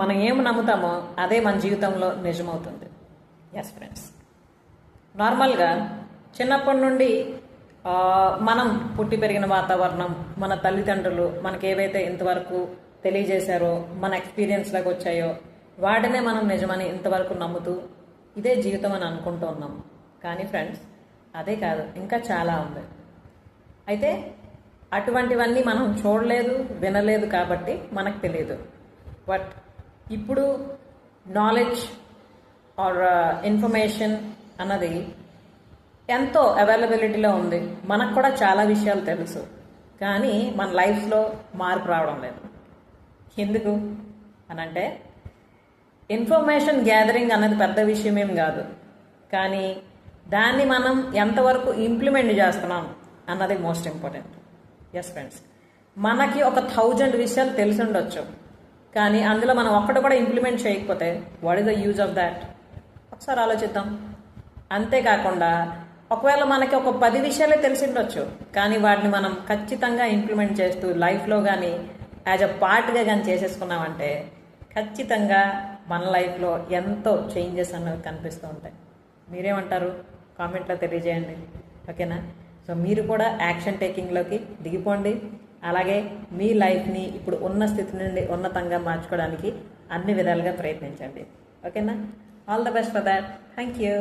మనం ఏమి నమ్ముతామో అదే మన జీవితంలో నిజమవుతుంది. ఎస్ ఫ్రెండ్స్, నార్మల్గా చిన్నప్పటి నుండి మనం పుట్టి పెరిగిన వాతావరణం, మన తల్లిదండ్రులు మనకి ఏవైతే ఇంతవరకు తెలియజేశారో, మన ఎక్స్పీరియన్స్లోకి వచ్చాయో వాటినే మనం నిజమని ఇంతవరకు నమ్ముతూ ఇదే జీవితం అని అనుకుంటూ ఉన్నాం. కానీ ఫ్రెండ్స్, అదే కాదు, ఇంకా చాలా ఉంది. అయితే అటువంటివన్నీ మనం చూడలేదు, వినలేదు కాబట్టి మనకు తెలియదు. బట్ ఇప్పుడు నాలెడ్జ్ ఆర్ ఇన్ఫర్మేషన్ అన్నది ఎంతో అవైలబిలిటీలో ఉంది. మనకు కూడా చాలా విషయాలు తెలుసు, కానీ మన లైఫ్లో మార్పు రావడం లేదు. ఎందుకు అనంటే, ఇన్ఫర్మేషన్ గ్యాదరింగ్ అన్నది పెద్ద విషయం ఏం కాదు, కానీ దాన్ని మనం ఎంతవరకు ఇంప్లిమెంట్ చేస్తున్నాం అన్నది మోస్ట్ ఇంపార్టెంట్. ఎస్ ఫ్రెండ్స్, మనకి 1000 విషయాలు తెలిసి ఉండొచ్చు, కానీ అందులో మనం ఒక్కటి కూడా ఇంప్లిమెంట్ చేయకపోతే what is the use of that? ఒకసారి ఆలోచిద్దాం. అంతేకాకుండా ఒకవేళ మనకి 10 విషయాలే తెలిసి ఉండొచ్చు, కానీ వాటిని మనం ఖచ్చితంగా ఇంప్లిమెంట్ చేస్తూ లైఫ్లో కానీ యాజ్ అ పార్ట్గా కానీ చేసేసుకున్నామంటే ఖచ్చితంగా మన లైఫ్లో ఎంతో చేంజెస్ అన్నవి కనిపిస్తూ ఉంటాయి. మీరేమంటారు? కామెంట్లో తెలియజేయండి, ఓకేనా? సో మీరు కూడా యాక్షన్ టేకింగ్లోకి దిగిపోండి. అలాగే మీ లైఫ్ని ఇప్పుడు ఉన్న స్థితి నుండి ఉన్నతంగా మార్చుకోవడానికి అన్ని విధాలుగా ప్రయత్నించండి, ఓకేనా? All the best for that. Thank you.